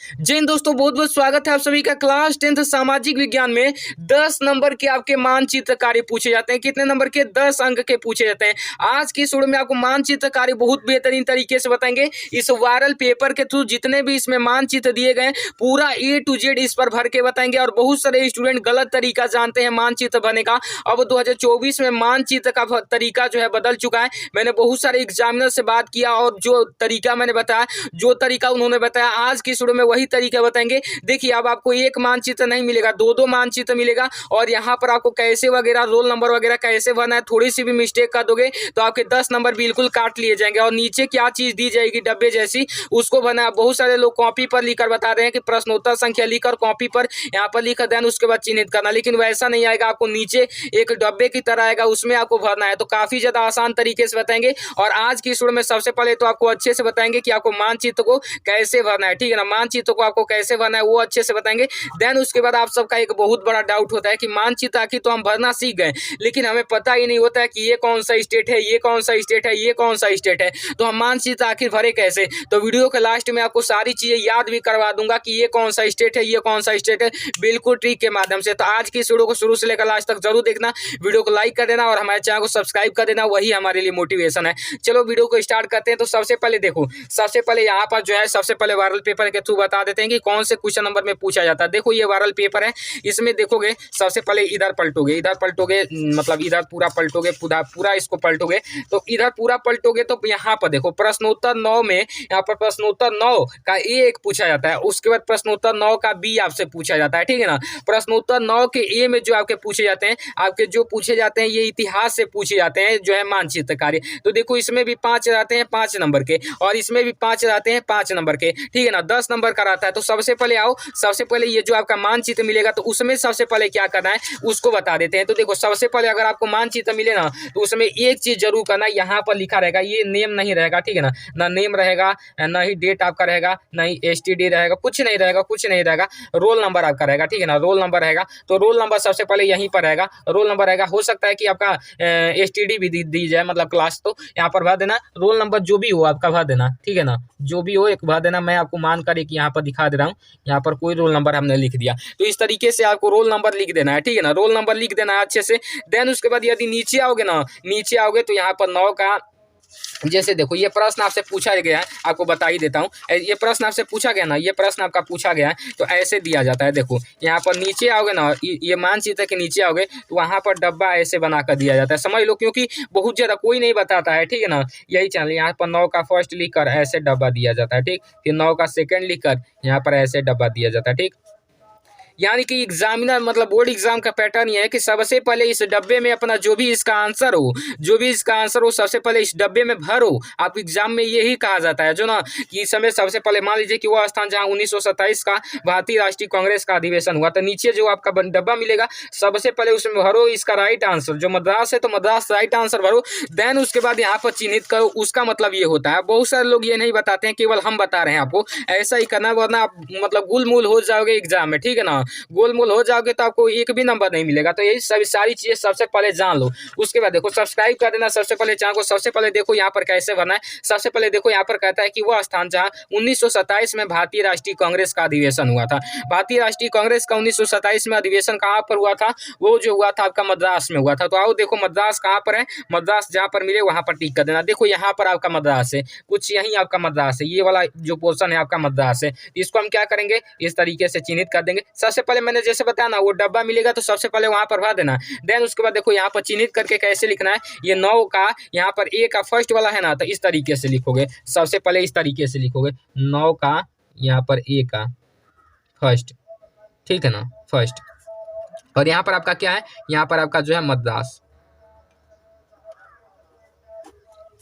जय हिंद दोस्तों, बहुत बहुत स्वागत है आप सभी का। क्लास 10th सामाजिक विज्ञान में 10 नंबर के आपके मानचित्र कार्य पूछे जाते हैं। कितने नंबर के? 10 अंक के पूछे जाते हैं। आज की इस वीडियो में आपको मानचित्र कार्य बहुत बेहतरीन तरीके से बताएंगे। इस वायरल पेपर के थ्रू जितने भी इसमें मानचित्र दिए गए पूरा A to Z इस पर भर के बताएंगे। और बहुत सारे स्टूडेंट गलत तरीका जानते हैं मानचित्र भरने का। अब 2024 में मानचित्र का तरीका जो है बदल चुका है। मैंने बहुत सारे एग्जामिनर से बात किया और जो तरीका मैंने बताया, जो तरीका उन्होंने बताया, आज की इस वीडियो में वही तरीका बताएंगे। देखिए, अब आपको एक मानचित्र नहीं मिलेगा, दो मानचित्र मिलेगा। और यहाँ पर आपको कैसे वगैरह रोल नंबर वगैरह कैसे भरना है, थोड़ी सी भी मिस्टेक कर दोगे तो आपके 10 नंबर बिल्कुल काट लिए जाएंगे। और नीचे क्या चीज दी जाएगी डब्बे जैसी, उसको भरना। बहुत सारे लोग कॉपी पर लिखकर बता रहे हैं कि प्रश्नोत्तर संख्या लिखकर कॉपी पर यहाँ पर लिख देन उसके बाद चिन्हित करना, लेकिन वैसा नहीं आएगा। आपको नीचे एक डब्बे की तरह आएगा, उसमें आपको भरना है। तो काफी ज्यादा आसान तरीके से बताएंगे। और आज की इस वीडियो में सबसे पहले तो आपको अच्छे से बताएंगे कि आपको मानचित्र को कैसे भरना है, ठीक है ना। मानचित्र को आपको कैसे भरना है वो अच्छे से बताएंगे। देन उसके बाद आप सबका एक बहुत बड़ा डाउट होता है कि मानचित्र आखिर तो हम भरना सीख गए, लेकिन हमें पता ही नहीं होता है कि ये कौन सा स्टेट है, ये कौन सा स्टेट है, ये कौन सा स्टेट है। तो हम मानचित्र आखिर भरे कैसे? तो वीडियो के लास्ट में आपको सारी चीजें याद भी करवा दूंगा कि ये कौन सा स्टेट है, ये कौन सा स्टेट है, बिल्कुल ट्रिक के माध्यम से। तो आज की इस वीडियो को शुरू से लेकर लास्ट तक जरूर देखना। वीडियो को लाइक कर देना और हमारे चैनल को सब्सक्राइब कर देना, वही हमारे लिए मोटिवेशन है। चलो वीडियो को स्टार्ट करते हैं। तो सबसे पहले देखो, सबसे पहले यहाँ पर जो है सबसे पहले वायरल पेपर के थ्रू बता देते हैं कि कौन से क्वेश्चन नंबर में पूछा जाता है। देखो, ये वायरल पेपर है, इसमें देखोगे सबसे पहले इधर पलटोगे, मतलब इधर पूरा पलटोगे, पूरा इसको पलटोगे। तो इधर पूरा पलटोगे तो यहाँ पर देखो प्रश्नोत्तर 9 में, यहाँ पर प्रश्नोत्तर 9 का ए एक पूछा जाता है, उसके बाद प्रश्नोत्तर 9 का बी आपसे पूछा जाता है, ठीक है ना। प्रश्नोत्तर 9 के ए में जो आपके पूछे जाते हैं, आपके जो पूछे जाते हैं ये इतिहास से पूछे जाते हैं, जो है मानचित्र कार्य। तो देखो, इसमें भी 5 रहते हैं 5 नंबर के, और इसमें भी 5 रहते हैं 5 नंबर के, ठीक है ना। 10 नंबर का रहता है। तो सबसे पहले आओ, सबसे पहले ये जो आपका मानचित्र मिलेगा तो उसमें सबसे पहले क्या करना है उसको बता देते हैं। तो देखो, सबसे पहले अगर आपको मानचित्र मिले ना तो उसमें एक चीज जरूर करना, यहाँ पर लिखा रहेगा, ये नेम नहीं रहेगा, ठीक है ना। ना नेम रहेगा, ना ही डेट आपका रहेगा, ना ही STD रहेगा, कुछ नहीं रहेगा, कुछ नहीं रहेगा। रोल नंबर आपका रहेगा, ठीक है ना। रोल नंबर रहेगा तो रोल नंबर सबसे पहले यहीं पर रहेगा, रोल नंबर रहेगा। हो सकता है कि आपका STD भी दी जाए, मतलब क्लास, तो यहाँ पर भर देना। रोल नंबर जो भी हो आपका भर देना, ठीक है ना, जो भी हो एक भर देना। मैं आपको मान कर एक यहाँ पर दिखा दे रहा हूँ, यहाँ पर कोई रोल नंबर हमने लिख दिया। तो इस तरीके से आपको रोल नंबर लिख देना है, ठीक है ना। रोल नंबर लिख देना है अच्छे से। देन उसके बाद यदि नीचे आओगे ना, नीचे आओगे तो यहाँ पर 9 का, जैसे देखो ये प्रश्न आपसे पूछा गया है, आपको बता ही देता हूँ। ये प्रश्न आपसे पूछा गया ना, ये प्रश्न आपका पूछा गया है तो ऐसे दिया जाता है। देखो, यहाँ पर नीचे आओगे ना, ये मानचित्र के नीचे आओगे तो वहाँ पर डब्बा ऐसे बना कर दिया जाता है, समझ लो, क्योंकि बहुत ज़्यादा कोई नहीं बताता है, ठीक है ना। यही चैनल, यहाँ पर 9 का फर्स्ट लिखकर ऐसे डब्बा दिया जाता है, ठीक। फिर 9 का सेकेंड लिखकर यहाँ पर ऐसे डब्बा दिया जाता है, ठीक। यानी कि एग्जामिनर, मतलब बोर्ड एग्जाम का पैटर्न ये है कि सबसे पहले इस डब्बे में अपना जो भी इसका आंसर हो, सबसे पहले इस डब्बे में भरो। आप एग्जाम में यही कहा जाता है जो ना, कि इस समय सबसे पहले मान लीजिए कि वह स्थान जहां 1927 का भारतीय राष्ट्रीय कांग्रेस का अधिवेशन हुआ, तो नीचे जो आपका डब्बा मिलेगा सबसे पहले उसमें भरो इसका राइट आंसर। जो मद्रास है तो मद्रास राइट आंसर भरो। देन उसके बाद यहाँ पर चिन्हित करो, उसका मतलब ये होता है। बहुत सारे लोग ये नहीं बताते हैं, केवल हम बता रहे हैं आपको, ऐसा ही करना, वरना आप मतलब गुलमूल हो जाओगे एग्जाम में, ठीक है ना। गोलमोल हो जाओगे तो आपको एक भी नंबर नहीं मिलेगा। तो यही सभी सारी चीजें सबसे पहले जान लो। उसके बाद देखो, सब्सक्राइब कर देना सबसे पहले चैनल को। सबसे पहले देखो यहाँ पर कैसे भरना है। सबसे पहले देखो, यहाँ पर कहता है कि वह स्थान जहाँ 1927 में भारतीय राष्ट्रीय कांग्रेस का अधिवेशन हुआ था। भारतीय राष्ट्रीय कांग्रेस का 1927 में अधिवेशन कहाँ पर हुआ था? वो जो हुआ था आपका मद्रास में हुआ था। तो आओ देखो, मद्रास कहाँ पर है, मद्रास जहाँ पर मिले वहां पर टिक कर देना। देखो, यहाँ पर आपका मद्रास है, कुछ यहीं आपका मद्रास है, ये वाला जो पोर्शन है आपका मद्रास है। इसको हम क्या करेंगे, इस तरीके से चिन्हित कर देंगे। सबसे पहले मैंने जैसे बताया ना, वो डब्बा मिलेगा तो सबसे पहले वहां पर भर देना। देन उसके बाद देखो, यहाँ पर चिन्हित करके कैसे लिखना है, ये 9 का यहाँ पर ए का फर्स्ट वाला है ना, तो इस तरीके से लिखोगे। सबसे पहले इस तरीके से लिखोगे, 9 का यहाँ पर ए का फर्स्ट, ठीक है ना, फर्स्ट। और यहाँ पर आपका क्या है, यहाँ पर आपका जो है मद्रास,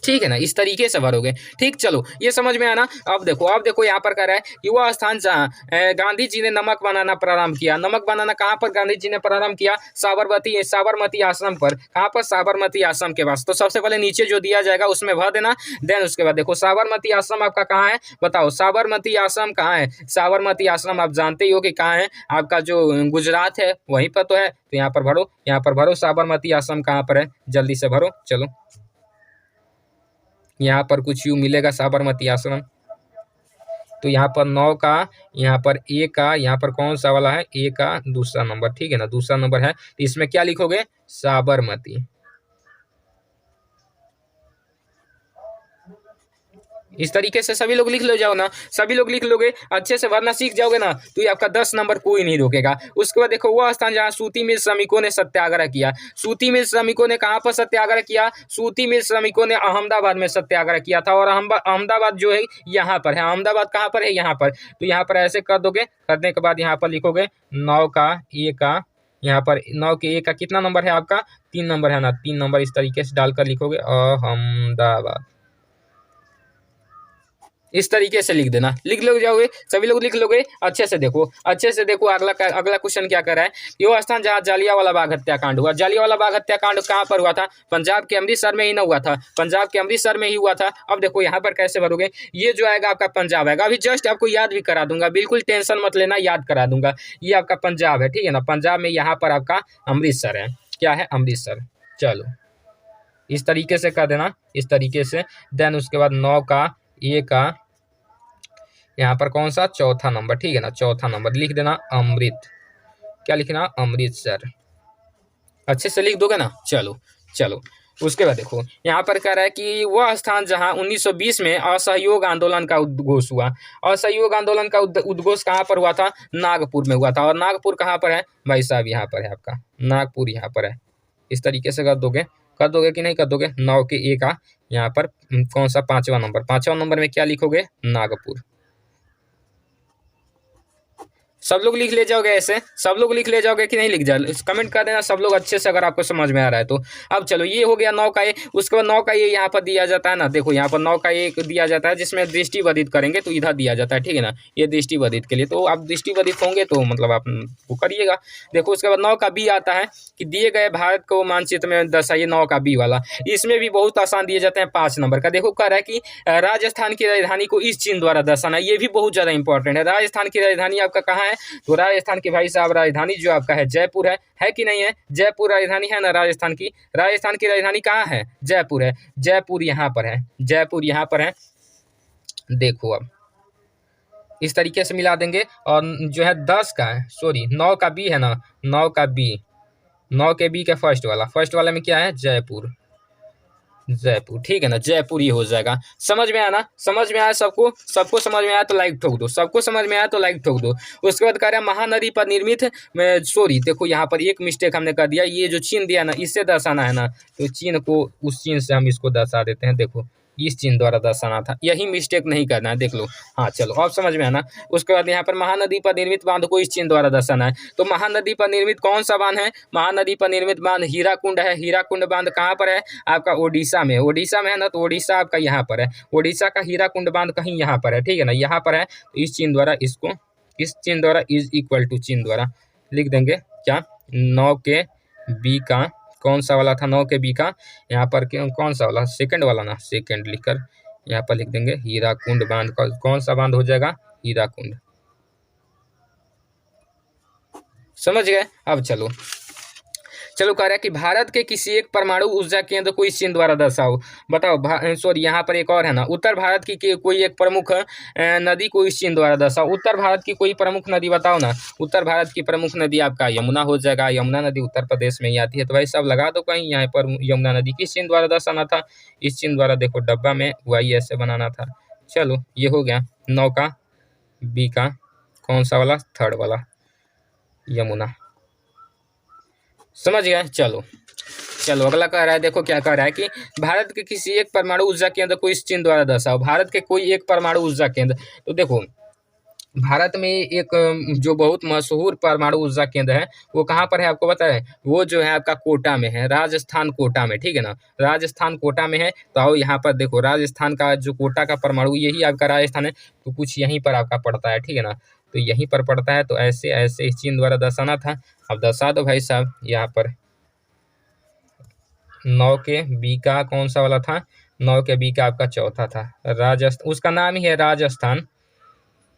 ठीक है ना। इस तरीके से भरोगे, ठीक। चलो, ये समझ में आना। अब देखो यहाँ पर कह रहा है कि वह स्थान जहाँ गांधी जी ने नमक बनाना प्रारंभ किया। नमक बनाना कहाँ पर गांधी जी ने प्रारंभ किया? साबरमती आश्रम पर। कहाँ पर? साबरमती आश्रम के पास। तो सबसे पहले नीचे जो दिया जाएगा उसमें भर देना। देन उसके बाद देखो, साबरमती आश्रम आपका कहाँ है, बताओ साबरमती आश्रम कहाँ है? साबरमती आश्रम आप जानते ही हो कि कहाँ है, आपका जो गुजरात है वहीं पर तो है। तो यहाँ पर भरो, यहाँ पर भरो, साबरमती आश्रम कहाँ पर है, जल्दी से भरो। चलो, यहाँ पर कुछ यूँ मिलेगा, साबरमती आश्रम। तो यहाँ पर 9 का, यहाँ पर ए का, यहाँ पर कौन सा वाला है, ए का दूसरा नंबर, ठीक है ना, दूसरा नंबर है। तो इसमें क्या लिखोगे, साबरमती। इस तरीके से सभी लोग लिख लो जाओ ना, सभी लोग लिख लोगे अच्छे से, वरना सीख जाओगे ना तो ये आपका 10 नंबर कोई नहीं रोकेगा। उसके बाद देखो वह स्थान जहाँ सूती मिल श्रमिकों ने सत्याग्रह किया। सूती मिल श्रमिकों ने कहाँ पर सत्याग्रह किया, सूती मिल श्रमिकों ने अहमदाबाद में सत्याग्रह किया था। और अहमदाबाद जो है यहाँ पर है, अहमदाबाद कहाँ पर है, यहाँ पर। तो यहाँ पर ऐसे कर दोगे, करने के बाद यहाँ पर लिखोगे 9 का ए का, यहाँ पर 9 के ए का कितना नंबर है आपका, 3 नंबर है ना, 3 नंबर इस तरीके से डालकर लिखोगे अहमदाबाद। इस तरीके से लिख देना, लिख लो जाओगे, सभी लोग लिख लोगे। अच्छे से देखो, अच्छे से देखो, अगला क्वेश्चन क्या कर रहा है। यो स्थान जहाँ जालियांवाला बाग हत्याकांड हुआ। जालियांवाला बाग हत्याकांड कहाँ पर हुआ था, पंजाब के अमृतसर में ही ना हुआ था, पंजाब के अमृतसर में ही हुआ था। अब देखो यहाँ पर कैसे भरोगे, ये जो आएगा आपका पंजाब आएगा। अभी जस्ट आपको याद भी करा दूंगा, बिल्कुल टेंशन मत लेना, याद करा दूंगा। ये आपका पंजाब है, ठीक है ना, पंजाब में यहाँ पर आपका अमृतसर है, क्या है, अमृतसर। चलो इस तरीके से कर देना, इस तरीके से। देन उसके बाद 9 का ए का, यहाँ पर कौन सा, चौथा नंबर, ठीक है ना, चौथा नंबर लिख देना अमृत, क्या लिखना, अमृतसर। अच्छे से लिख दोगे ना। चलो चलो उसके बाद देखो यहाँ पर कह रहा है कि वह स्थान जहाँ 1920 में असहयोग आंदोलन का उद्घोष हुआ। असहयोग आंदोलन का उद्घोष कहाँ पर हुआ था, नागपुर में हुआ था। और नागपुर कहाँ पर है भाई साहब, यहाँ पर है आपका नागपुर, यहाँ पर है। इस तरीके से कर दोगे कि नहीं कर दोगे। 9 के ए का यहाँ पर कौन सा, 5वां नंबर, 5वां नंबर में क्या लिखोगे, नागपुर। सब लोग लिख ले जाओगे ऐसे, सब लोग लिख ले जाओगे कि नहीं लिख जाओगे, कमेंट कर देना सब लोग अच्छे से, अगर आपको समझ में आ रहा है तो। अब चलो ये हो गया 9 का ए। उसके बाद 9 का ये यहाँ पर दिया जाता है ना, देखो यहाँ पर 9 का ए दिया जाता है, जिसमें दृष्टिबाधित करेंगे तो इधर दिया जाता है, ठीक है ना, ये दृष्टिबाधित के लिए। तो आप दृष्टिबाधित होंगे तो मतलब आप वो करिएगा। देखो उसके बाद 9 का बी आता है कि दिए गए भारत को मानचित्र में दर्शाइए, 9 का बी वाला। इसमें भी बहुत आसान दिए जाते हैं, 5 नंबर का। देखो कह रहा है कि राजस्थान की राजधानी को इस चिन्ह द्वारा दर्शाना, ये भी बहुत ज़्यादा इंपॉर्टेंट है। राजस्थान की राजधानी आपका कहाँ है, तो राजस्थान की भाई साहब राजधानी जो आपका है जयपुर है कि नहीं है, जयपुर राजधानी है ना राजस्थान की। राजस्थान की राजधानी कहाँ है, जयपुर है, जयपुर यहाँ पर है, जयपुर यहाँ पर है। देखो अब इस तरीके से मिला देंगे। और जो है 10 का है, सॉरी 9 का बी है ना, 9 का बी, 9 के बी का फर्स्ट वाला में क्या है, जयपुर, जयपुर, ठीक है ना, जयपुर ही हो जाएगा। समझ में आया ना, समझ में आया सबको, सबको समझ में आया तो लाइक ठोक दो, सबको समझ में आया तो लाइक ठोक दो। उसके बाद कह रहे हैं महानदी पर निर्मित, सॉरी देखो यहाँ पर एक मिस्टेक हमने कर दिया, ये जो चिन्ह दिया ना इससे दर्शाना है ना, तो चिन्ह को उस चिन्ह से हम इसको दर्शा देते हैं। देखो इस चिन्ह द्वारा दर्शाना था, यही मिस्टेक नहीं करना है, देख लो। हाँ चलो अब समझ में आना। उसके बाद यहाँ पर महानदी पर निर्मित बांध को इस चिन्ह द्वारा दर्शाना है। तो महानदी पर निर्मित कौन सा बांध है, महानदी पर निर्मित बांध हीराकुंड है। हीराकुंड बांध कहाँ पर है आपका, ओडिशा में, ओडिशा में है ना, तो ओडिशा आपका यहाँ पर है, ओडिशा का हीराकुंड बांध कहीं यहाँ पर है, ठीक है ना, यहाँ पर है। तो इस चिन्ह द्वारा इसको, इस चिन्ह द्वारा इज इक्वल टू चिन्ह द्वारा लिख देंगे क्या, 9 के बी का कौन सा वाला था, 9 के बी का यहाँ पर कौन सा वाला, सेकंड वाला ना, सेकंड लिखकर यहाँ पर लिख देंगे हीराकुंड बांध का कौन सा बांध हो जाएगा, हीराकुंड। समझ गए। अब चलो कह रहा है कि भारत के किसी एक परमाणु ऊर्जा केंद्र को इस चिन्ह द्वारा दर्शाओ। बताओ, सॉरी यहाँ पर एक और है ना, उत्तर भारत की कोई एक प्रमुख नदी को इस चिन्ह द्वारा दर्शाओ। उत्तर भारत की कोई प्रमुख नदी बताओ ना। उत्तर भारत की प्रमुख नदी आपका यमुना हो जाएगा, यमुना नदी उत्तर प्रदेश में ही आती है। तो भाई सब लगा दो कहीं यहाँ पर यमुना नदी किस चिन्ह द्वारा दर्शाना था, इस चिन्ह द्वारा। देखो डब्बा में वाई ऐसे बनाना था। चलो ये हो गया 9 का बी का कौन सा वाला, थर्ड वाला, यमुना। समझ गया। चलो अगला कह रहा है, देखो क्या कह रहा है कि भारत के किसी एक परमाणु ऊर्जा केंद्र को इस चिन्ह द्वारा दर्शाओ। भारत के कोई एक परमाणु ऊर्जा केंद्र। तो देखो भारत में एक जो बहुत मशहूर परमाणु ऊर्जा केंद्र है वो कहाँ पर है आपको पता है, वो जो है आपका कोटा में है, राजस्थान कोटा में, ठीक है ना, राजस्थान कोटा में है। तो आओ यहाँ पर देखो राजस्थान का जो कोटा का परमाणु, यही आपका राजस्थान है, तो कुछ यहीं पर आपका पड़ता है, ठीक है ना, तो यहीं पर पड़ता है। तो ऐसे ऐसे इस चिन्ह द्वारा दर्शाना था। अब दर्शा दो भाई साहब। यहाँ पर 9 के बी का कौन सा वाला था, 9 के बी का आपका चौथा था, राजस्थान, उसका नाम ही है राजस्थान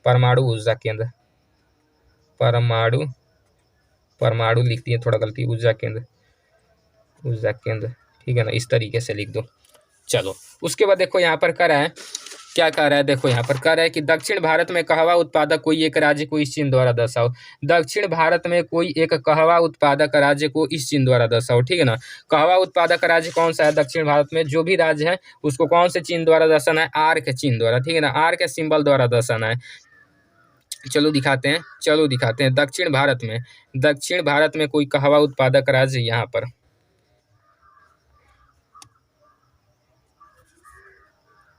परमाणु ऊर्जा केंद्र। परमाणु लिखती है, थोड़ा गलती, ऊर्जा केंद्र, ठीक है ना, इस तरीके से लिख दो। चलो उसके बाद देखो यहाँ पर कह रहा है क्या कह रहा है, देखो यहाँ पर कह रहा है कि दक्षिण भारत में कहवा उत्पादक कोई एक राज्य को इस चिन्ह द्वारा दर्शाओ। दक्षिण भारत में कोई एक कहवा उत्पादक राज्य को इस चिन्ह द्वारा दर्शाओ, ठीक है ना। कहवा उत्पादक राज्य कौन सा है दक्षिण भारत में, जो भी राज्य है उसको कौन से चिन्ह द्वारा दर्शाना है, आर के चिन्ह द्वारा, ठीक है ना, आर के सिंबल द्वारा दर्शाना है। चलो दिखाते हैं, चलो दिखाते हैं दक्षिण भारत में कोई कहवा उत्पादक राज्य, यहाँ पर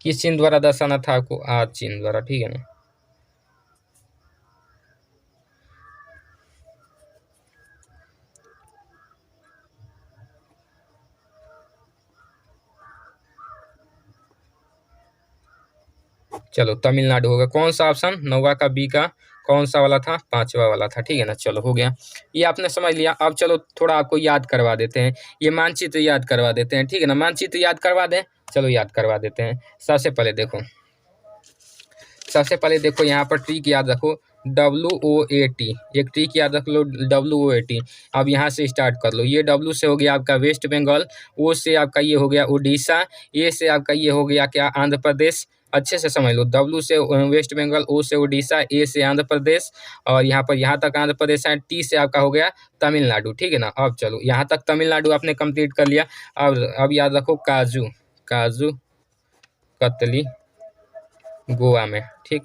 किस चिन्ह द्वारा दर्शाना था आपको, आर चिन्ह द्वारा, ठीक है ना। चलो तमिलनाडु होगा, कौन सा ऑप्शन, नौवा का बी का कौन सा वाला था, पांचवा वाला था, ठीक है ना। चलो हो गया, ये आपने समझ लिया। अब चलो थोड़ा आपको याद करवा देते हैं, ये मानचित्र याद करवा देते हैं, ठीक है ना। मानचित्र याद करवा दें, चलो याद करवा देते हैं। सबसे पहले देखो यहाँ पर ट्रिक याद रखो, WOAT, एक ट्रिक याद रख लो, WOAT। अब यहाँ से स्टार्ट कर लो, ये W से हो गया आपका वेस्ट बंगाल, O से आपका ये हो गया उड़ीसा, A से आपका ये हो गया क्या, आंध्र प्रदेश। अच्छे से समझ लो, W से वेस्ट बंगाल, O से उड़ीसा, A से आंध्र प्रदेश, और यहाँ पर यहाँ तक आंध्र प्रदेश है, T से आपका हो गया तमिलनाडु, ठीक है ना। अब चलो यहाँ तक तमिलनाडु आपने कंप्लीट कर लिया। अब याद रखो काजू कतली गोवा में, ठीक,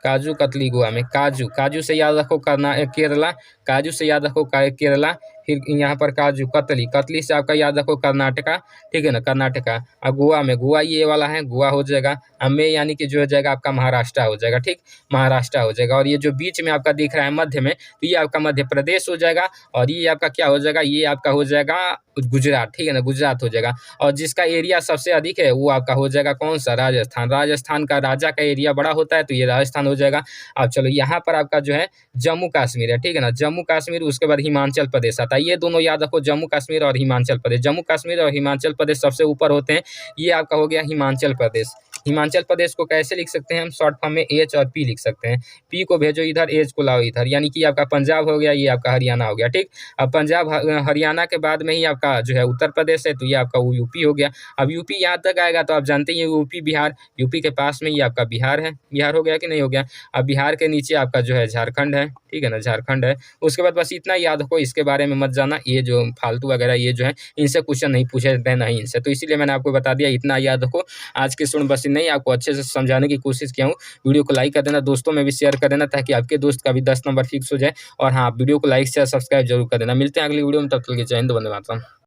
काजू कतली गोवा में, काजू से याद रखो केरला, काजू से याद रखो केरला। फिर यहाँ पर काजू कतली से आपका याद रखो कर्नाटका, ठीक है ना, कर्नाटका। और गोवा ये वाला है, गोवा हो जाएगा। में यानी कि जो हो जाएगा आपका महाराष्ट्र हो जाएगा, ठीक, महाराष्ट्र हो जाएगा। और ये जो बीच में आपका दिख रहा है मध्य में, तो ये आपका मध्य प्रदेश हो जाएगा। और ये आपका क्या हो जाएगा, ये आपका हो जाएगा गुजरात, ठीक है ना, गुजरात हो जाएगा। और जिसका एरिया सबसे अधिक है वो आपका हो जाएगा कौन सा, राजस्थान का राजा का एरिया बड़ा होता है, तो ये राजस्थान हो जाएगा। अब चलो यहाँ पर आपका जो है जम्मू कश्मीर है, ठीक है ना, जम्मू कश्मीर, उसके बाद हिमाचल प्रदेश आता है। ये दोनों याद रखो, जम्मू कश्मीर और हिमाचल प्रदेश। जम्मू कश्मीर और हिमाचल प्रदेश सबसे ऊपर होते हैं, ये आपका हो गया हिमाचल प्रदेश। हिमाचल प्रदेश को कैसे लिख सकते हैं हम, शॉर्ट फॉर्म में H और P लिख सकते हैं। P को भेजो इधर, H को लाओ इधर, यानी कि आपका पंजाब हो गया, ये आपका हरियाणा हो गया, ठीक। अब पंजाब हरियाणा के बाद में ही आपका जो है उत्तर प्रदेश है, तो ये आपका यूपी हो गया। अब यूपी यहाँ तक आएगा तो आप जानते हैं यूपी बिहार, यूपी के पास में ये आपका बिहार है, बिहार हो गया कि नहीं हो गया। अब बिहार के नीचे आपका जो है झारखंड है, ठीक है ना, झारखंड है। उसके बाद बस इतना याद रखो, इसके बारे में मत जाना, ये जो फालतू वगैरह ये जो है इनसे क्वेश्चन नहीं पूछे जाते हैं, नहीं इनसे, तो इसीलिए मैंने आपको बता दिया, इतना याद रखो। आज के स्टूडेंट बस नहीं, आपको अच्छे से समझाने की कोशिश किया हूँ। वीडियो को लाइक कर देना, दोस्तों में भी शेयर कर देना, ताकि आपके दोस्त का भी 10 नंबर फिक्स हो जाए। और हाँ, वीडियो को लाइक शेयर सब्सक्राइब जरूर कर देना। मिलते हैं अगली वीडियो में, तब तक के लिए जय हिंद, वंदे मातरम।